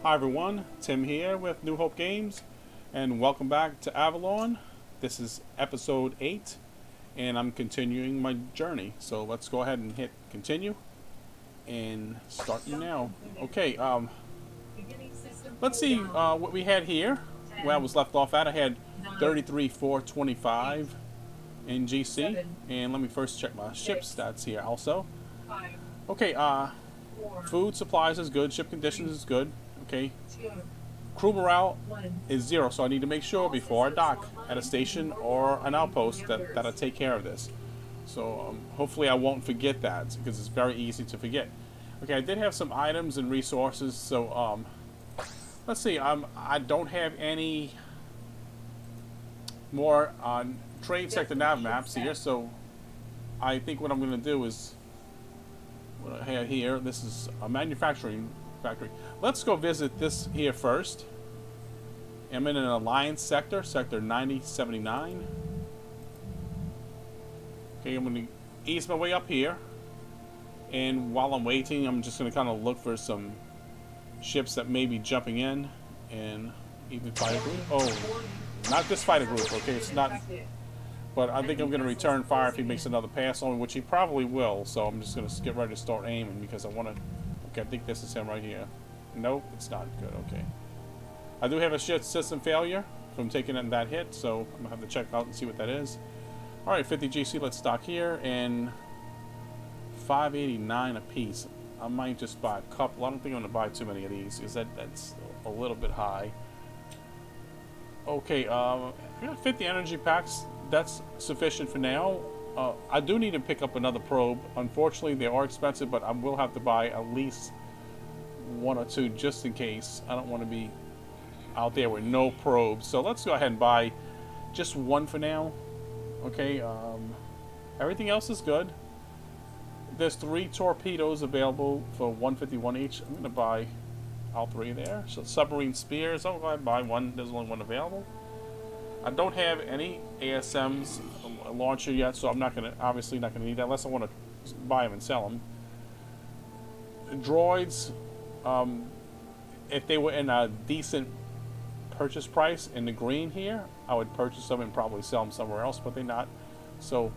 Hi everyone, Tim here with NewHopeGames, and welcome back to Avalon. This is episode 8, and I'm continuing my journey. So let's go ahead and hit continue, and start now. Okay, let's see what we had here. Where I was left off at, I had 33,425 in GC, and let me first check my ship stats here also. Okay, food supplies is good, ship conditions is good. Okay, crew morale is 0, so I need to make sure before I dock at a station or an outpost that I take care of this. So hopefully I won't forget that, because it's very easy to forget. Okay, I did have some items and resources, so let's see. I don't have any more trade sector nav maps here, so I think what I'm going to do is what I have here. This is a manufacturing factory. Let's go visit this here first. I'm in an alliance sector, sector 9079. Okay, I'm going to ease my way up here, and while I'm waiting, I'm just going to kind of look for some ships that may be jumping in, and even fighter group. Oh, not this fighter group. Okay, it's not. But I think I'm going to return fire if he makes another pass on me, which he probably will. So I'm just going to get ready to start aiming, because I want to. Okay, I think this is him right here. Nope, it's not good. Okay. I do have a ship system failure from taking in that hit, so I'm going to have to check out and see what that is. Alright, 50 GC, let's stock here, and 589 a piece. I might just buy a couple. I don't think I'm going to buy too many of these, because that's a little bit high. Okay, I got 50 energy packs. That's sufficient for now. I do need to pick up another probe. Unfortunately, they are expensive, but I will have to buy at least 1 or 2 just in case. I don't want to be out there with no probes. So let's go ahead and buy just 1 for now. Okay, everything else is good. There's 3 torpedoes available for 151 each. I'm going to buy all 3 there. So submarine spears, I'll go ahead and buy 1. There's only 1 available. I don't have any ASMs launcher yet, so I'm not gonna obviously not gonna need that unless I want to buy them and sell them. Droids, if they were in a decent purchase price in the green here, I would purchase them and probably sell them somewhere else, but they're not. So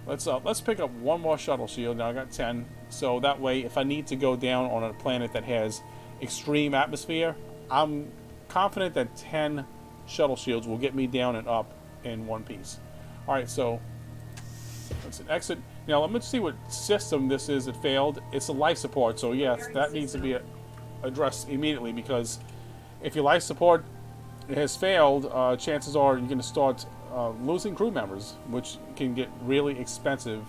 let's pick up 1 more shuttle shield. Now I got 10, so that way if I need to go down on a planet that has extreme atmosphere, I'm confident that 10 shuttle shields will get me down and up in 1 piece. Alright, so that's an exit. Now let me see what system this is that failed. It's a life support, so yes, that needs to be addressed immediately, because if your life support has failed, chances are you're going to start losing crew members, which can get really expensive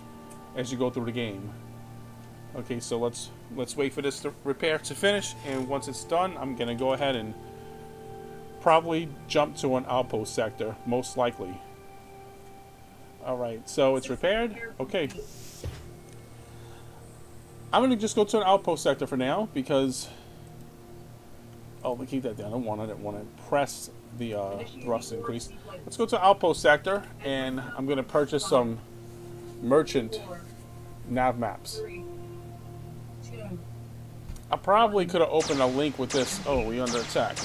as you go through the game. Okay, so let's wait for this repair to finish, and once it's done, I'm going to go ahead and probably jump to an outpost sector, most likely. Alright, so it's repaired. Okay. I'm going to just go to an outpost sector for now, because... Oh, let me keep that down. I didn't want to press the thrust increase. Let's go to outpost sector, and I'm going to purchase some merchant nav maps. I probably could have opened a link with this. Oh, we under attack.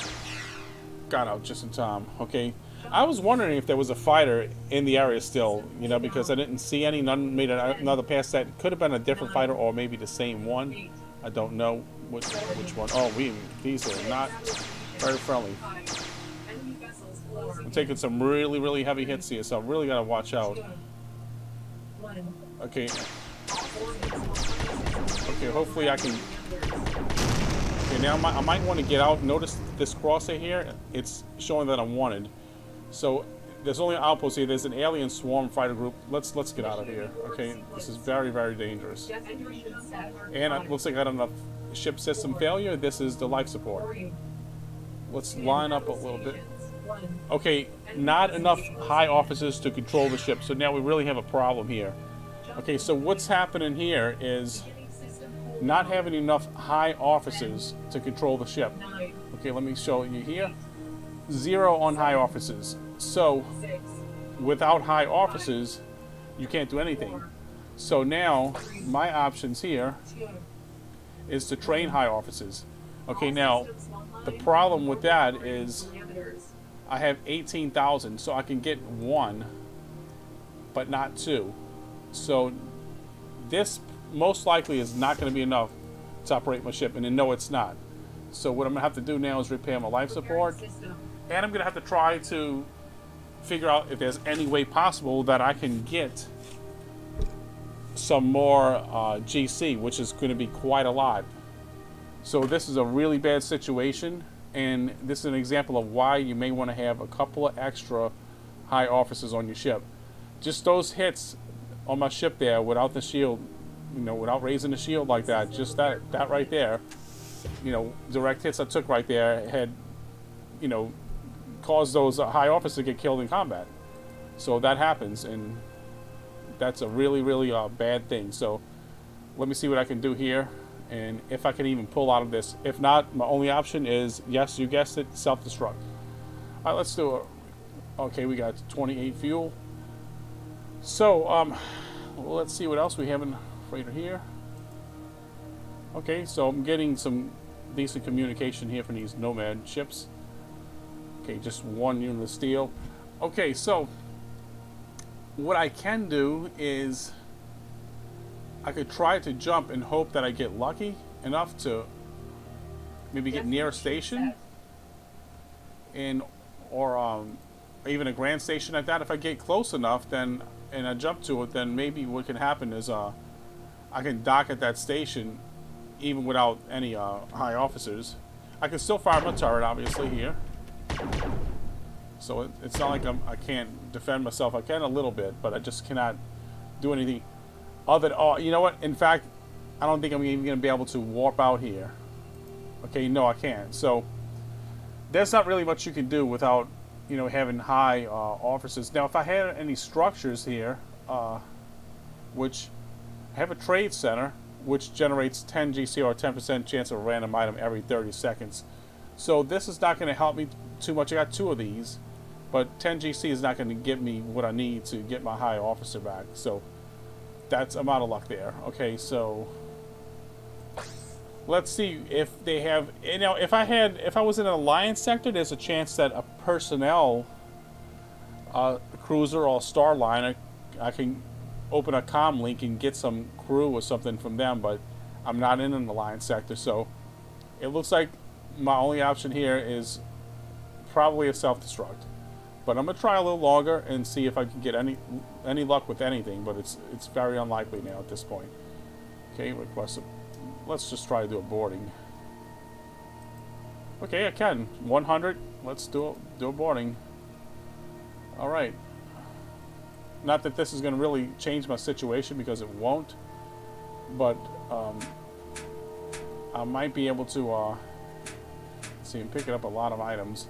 Got out just in time. Okay, I was wondering if there was a fighter in the area still, you know, because I didn't see any. None made another pass. That could have been a different fighter, or maybe the same one. I don't know which one. Oh, these are not very friendly. I'm taking some really heavy hits here, so I really gotta watch out. Okay. Okay, hopefully I can. Okay, now I might want to get out. Notice this crosshair here, it's showing that I'm wanted. So there's only an outpost here. There's an alien swarm fighter group. Let's get out of here. Okay, this is very dangerous. And it looks like I got enough ship system failure. This is the life support. Let's line up a little bit. Okay, not enough high officers to control the ship. So now we really have a problem here. Okay, so what's happening here is not having enough high officers to control the ship. Okay, let me show you here. 0 on high officers. So without high officers, you can't do anything. So now my options here is to train high officers. Okay, now the problem with that is I have 18,000, so I can get one, but not two. So this most likely is not going to be enough to operate my ship, and no, it's not. So what I'm going to have to do now is repair my life support, and I'm going to have to try to figure out if there's any way possible that I can get some more GC, which is going to be quite a lot. So this is a really bad situation, and this is an example of why you may want to have a couple of extra high officers on your ship. Just those hits on my ship there without the shield, without raising the shield like that, just that right there, direct hits I took right there had, caused those high officers to get killed in combat. So that happens, and that's a really, really bad thing. So let me see what I can do here, and if I can even pull out of this. If not, my only option is, yes, you guessed it, self-destruct. All right, let's do it. Okay, we got 28 fuel. So, well, let's see what else we have in freighter here. Okay, so I'm getting some decent communication here from these Nomad ships. Okay, just one unit of steel. Okay, so what I can do is I could try to jump and hope that I get lucky enough to maybe get near a station, or even a grand station at that. If I get close enough, then and I jump to it, then maybe what can happen is I can dock at that station even without any high officers. I can still fire my turret, obviously, here. So it's not like I can't defend myself. I can a little bit, but I just cannot do anything other than, oh, you know what? In fact, I don't think I'm even going to be able to warp out here. Okay, no, I can't. So there's not really much you can do without, having high officers. Now, if I had any structures here, which I have a trade center, which generates 10 GC or 10% chance of a random item every 30 seconds. So this is not going to help me too much. I got two of these, but 10 GC is not going to give me what I need to get my high officer back. So I'm out of luck there. Okay, so let's see if they have. If I was in an alliance sector, there's a chance that a personnel cruiser or starliner, I can open a comm link and get some crew or something from them. But I'm not in an alliance sector, so it looks like my only option here is probably a self-destruct. But I'm gonna try a little longer and see if I can get any luck with anything. But it's very unlikely now at this point. Okay, request a. Let's just try to do a boarding. Okay, I can. 100. Let's do a boarding. All right. Not that this is going to really change my situation, because it won't. But I might be able to. Let's see, I'm picking up a lot of items.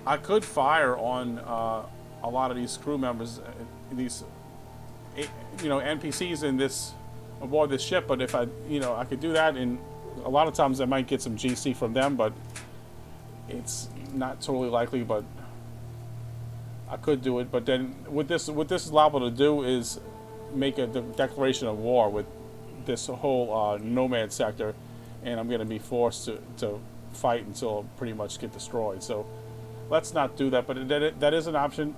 I could fire on a lot of these crew members, these NPCs in this. Aboard this ship, but if I could do that, and a lot of times I might get some GC from them, but it's not totally likely. But I could do it. But then what this is liable to do is make a declaration of war with this whole nomad sector, and I'm going to be forced to fight until I pretty much get destroyed. So let's not do that. But that is an option.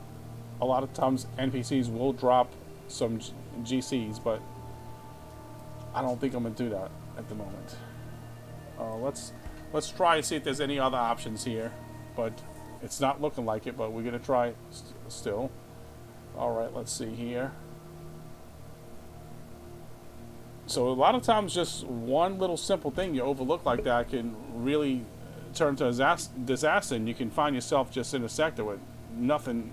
A lot of times NPCs will drop some GCs, but I don't think I'm going to do that at the moment. Let's try and see if there's any other options here, but it's not looking like it. But we're going to try still. All right, let's see here. So a lot of times, just one little simple thing you overlook like that can really turn to a disaster, and you can find yourself just in a sector with nothing,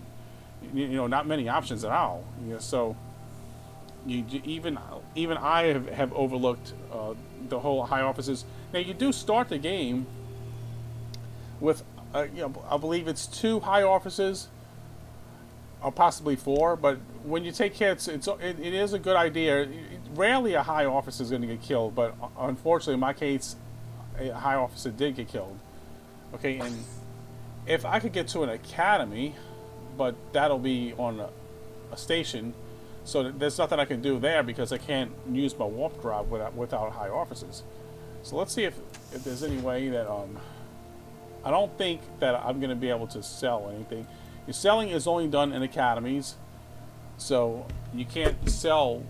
not many options at all. So. Even I have overlooked the whole high officers. Now you do start the game with, I believe it's 2 high officers, or possibly 4. But when you take hits, it is a good idea. Rarely a high officer is going to get killed, but unfortunately, in my case, a high officer did get killed. Okay, and if I could get to an academy, but that'll be on a station. So there's nothing I can do there, because I can't use my warp drive without high officers. So let's see if if there's any way that I don't think that I'm going to be able to sell anything. Your selling is only done in academies, so you can't sell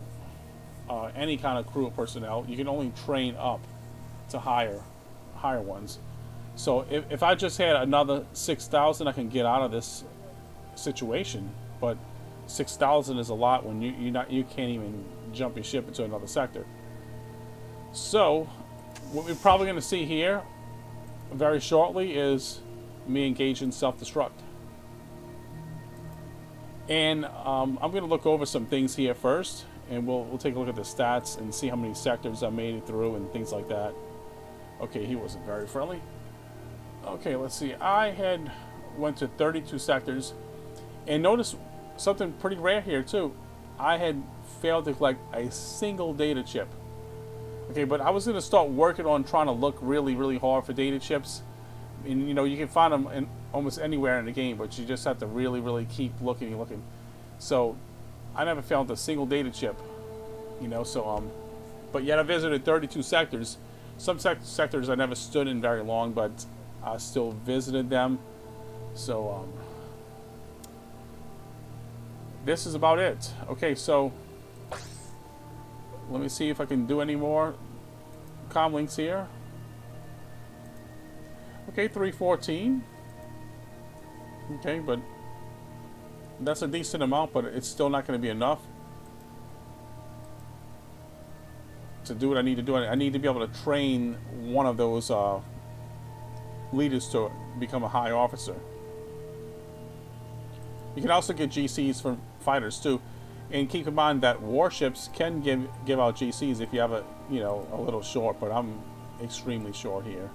any kind of crew of personnel. You can only train up to higher ones. So if I just had another 6,000, I can get out of this situation. But 6,000 is a lot when you can't even jump your ship into another sector. So what we're probably going to see here very shortly is me engage in self-destruct. And I'm going to look over some things here first, and we'll take a look at the stats and see how many sectors I made it through and things like that. Okay, he wasn't very friendly. Okay, let's see. I went to 32 sectors, and notice something pretty rare here too. I had failed to collect a single data chip. Okay, but I was going to start working on trying to look really, really hard for data chips. And you can find them in almost anywhere in the game, but you just have to really, really keep looking and looking. So I never found a single data chip. But yet I visited 32 sectors. Some sectors I never stood in very long, but I still visited them. So this is about it. Okay, so let me see if I can do any more comm links here. Okay, 314. Okay, but that's a decent amount, but it's still not going to be enough to do what I need to do. I need to be able to train one of those leaders to become a high officer. You can also get GCs from fighters too, and keep in mind that warships can give out GCs if you have a little short, but I'm extremely short here.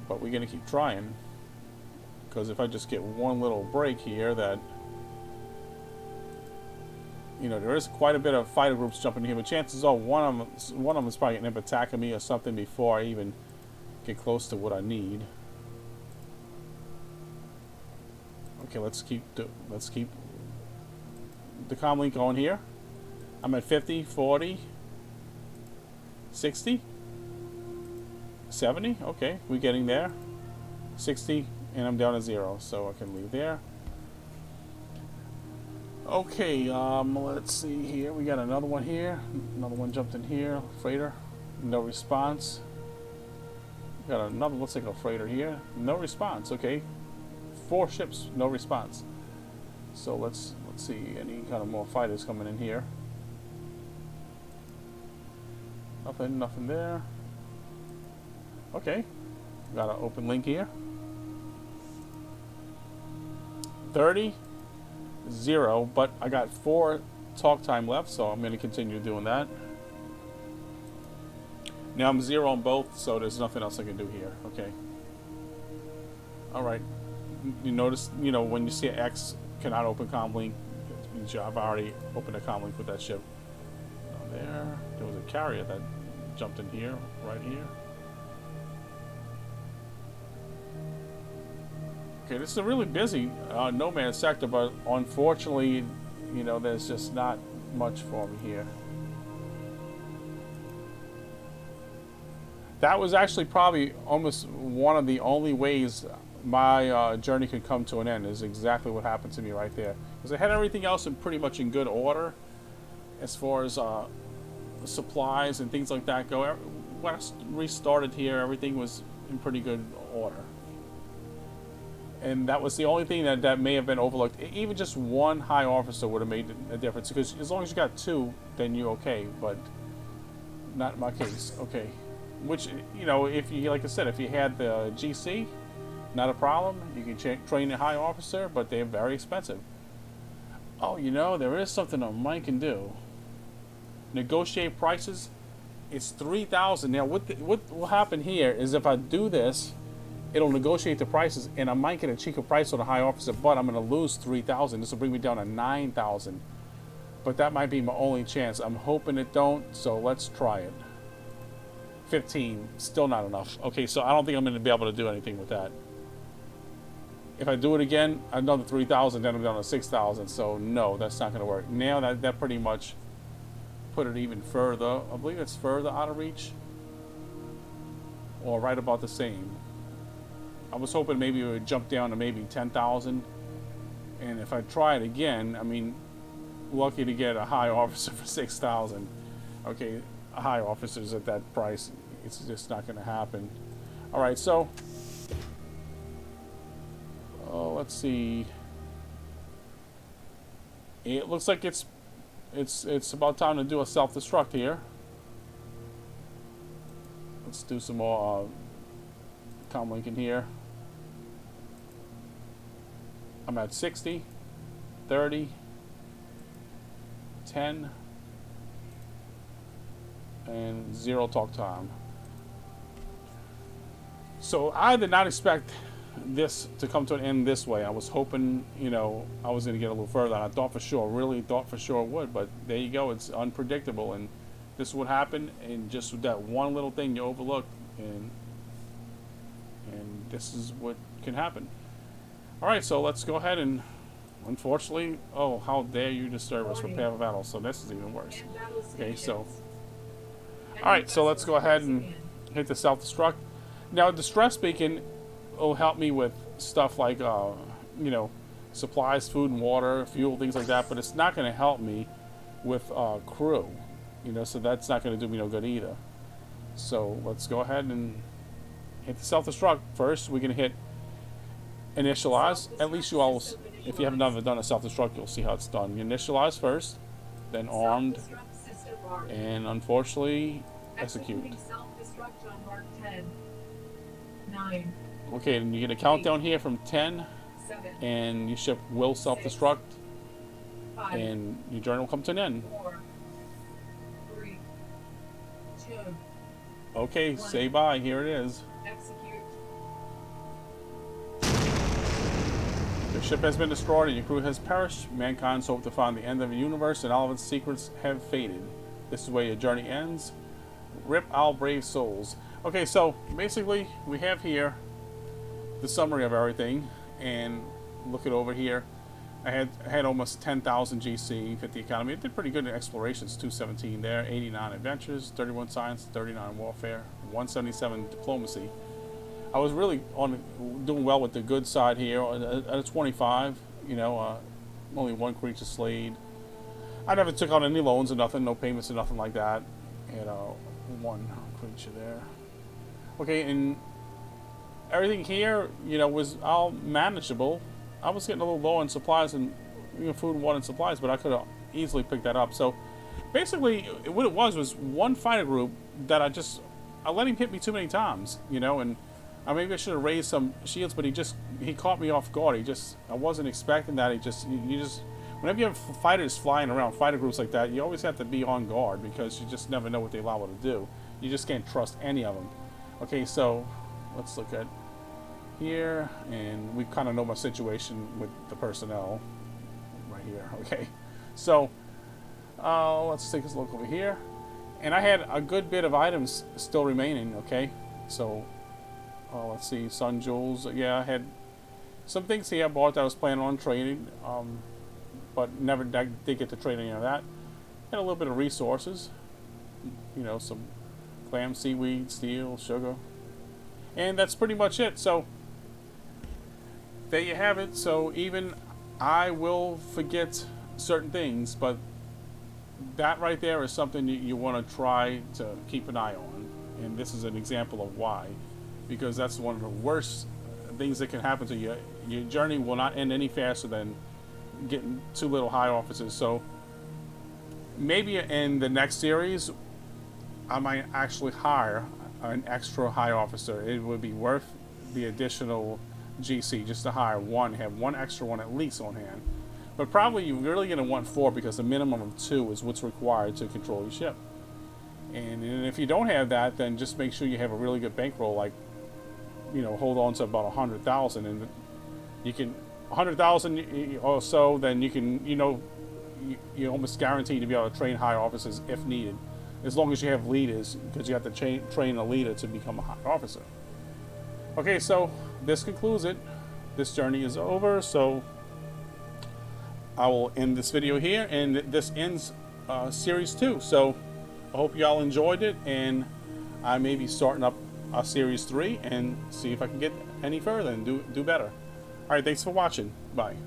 But we're gonna keep trying, because if I just get one little break here, that there is quite a bit of fighter groups jumping here, but chances are one of them is probably going to end up attacking me or something before I even get close to what I need. Okay, let's keep the comm link going here. I'm at 50, 40, 60, 70. Okay, we're getting there. 60, and I'm down to 0, so I can leave there. Okay, let's see here. We got another one here. Another one jumped in here. Freighter, no response. We got another, looks like a freighter here. No response. Okay, 4 ships, no response. So let's see any kind of more fighters coming in here. Nothing there. Okay, got an open link here. 30, 0, but I got 4 talk time left, so I'm going to continue doing that. Now I'm 0 on both, so there's nothing else I can do here. Okay. Alright. You notice, when you see X cannot open comm link, it means I've already opened a comm link with that ship. There was a carrier that jumped in here, right here. Okay, this is a really busy no man's sector, but unfortunately, there's just not much for me here. That was actually probably almost one of the only ways my journey could come to an end, is exactly what happened to me right there. Because I had everything else pretty much in good order as far as supplies and things like that go. When I restarted here, everything was in pretty good order. And that was the only thing that may have been overlooked. Even just one high officer would have made a difference, because as long as you got 2, then you're okay, but not in my case. Okay. Which, if you, like I said, if you had the GC, not a problem. You can train a high officer, but they're very expensive. Oh, there is something a mine can do. Negotiate prices. It's 3,000. Now, what will happen here is if I do this, it'll negotiate the prices, and I might get a cheaper price on a high officer, but I'm going to lose 3,000. This will bring me down to 9,000. But that might be my only chance. I'm hoping it don't, so let's try it. 15, still not enough. Okay, so I don't think I'm going to be able to do anything with that. If I do it again, another 3,000, then I'm down to 6,000. So no, that's not going to work. Now that pretty much put it even further. I believe it's further out of reach. or right about the same. I was hoping maybe it would jump down to maybe 10,000. And if I try it again, I mean, lucky to get a high officer for 6,000. Okay, high officers at that price, it's just not going to happen. All right, so let's see. It looks like it's about time to do a self-destruct here. Let's do some more comlink in here. I'm at 60, 30, 10, and 0 talk time. So I did not expect this to come to an end this way. I was hoping, you know, I was going to get a little further. I thought for sure, really thought for sure it would, but there you go. It's unpredictable, and this is what happened, and just that one little thing you overlook, and this is what can happen. All right, so let's go ahead and, unfortunately, oh, how dare you disturb us with Path of Battle? So this is even worse. Okay, so, all right, so let's go ahead and hit the self-destruct. Now, distress beacon will help me with stuff like, you know, supplies, food and water, fuel, things like that, but it's not going to help me with crew, you know, so that's not going to do me no good either. So let's go ahead and hit the self-destruct. First, we're going to hit initialize. At least you all, if you haven't ever done a self-destruct, you'll see how it's done. You initialize first, then armed, and unfortunately, execute. Okay, and you get a countdown here from 10, and your ship will self-destruct, and your journey will come to an end. 4, 3, 2, okay, 1. Say bye. Here it is. Execute. Your ship has been destroyed and your crew has perished. Mankind's hope to find the end of the universe and all of its secrets have faded. This is where your journey ends. Rip our brave souls. Okay, so basically we have here the summary of everything, and look it over here. I had almost 10,000 GC, 50 economy. It did pretty good in explorations, 217 there, 89 adventures, 31 science, 39 warfare, 177 diplomacy. I was really doing well with the good side here at a 25. You know, only 1 creature slayed. I never took out any loans or nothing, no payments or nothing like that. You know, 1 creature there. Okay, and everything here, you know, was all manageable. I was getting a little low on supplies and, you know, food and water and supplies, but I could have easily picked that up. So basically, what it was one fighter group that I let him hit me too many times, you know, and maybe I should have raised some shields, but he caught me off guard. I wasn't expecting that. Whenever you have fighters flying around, fighter groups like that, you always have to be on guard because you just never know what they're liable to do. You just can't trust any of them. Okay, so let's look at here, and we kind of know my situation with the personnel right here. Okay, so let's take this look over here, and I had a good bit of items still remaining. Okay, so let's see, Sun Jewels. Yeah, I had some things here I bought that I was planning on trading, but never did get to trade any of that. Had a little bit of resources, you know, some clam, seaweed, steel, sugar, and that's pretty much it. So there you have it. So even I will forget certain things, but that right there is something you want to try to keep an eye on, and this is an example of why, because that's one of the worst things that can happen to you. Your journey will not end any faster than getting too little high officers. So maybe in the next series I might actually hire an extra high officer. It would be worth the additional GC just to hire one, have one extra one at least on hand. But probably you're really going to want 4 because the minimum of 2 is what's required to control your ship. And if you don't have that, then just make sure you have a really good bankroll, like, you know, hold on to about 100,000, and you can 100,000 or so, then you can, you know, you're almost guaranteed to be able to train high officers if needed, as long as you have leaders, because you have to train a leader to become a high officer. Okay, so this concludes it. This journey is over, so I will end this video here, and this ends series 2. So I hope y'all enjoyed it, and I may be starting up Series 3 and see if I can get any further and do better. All right, thanks for watching. Bye.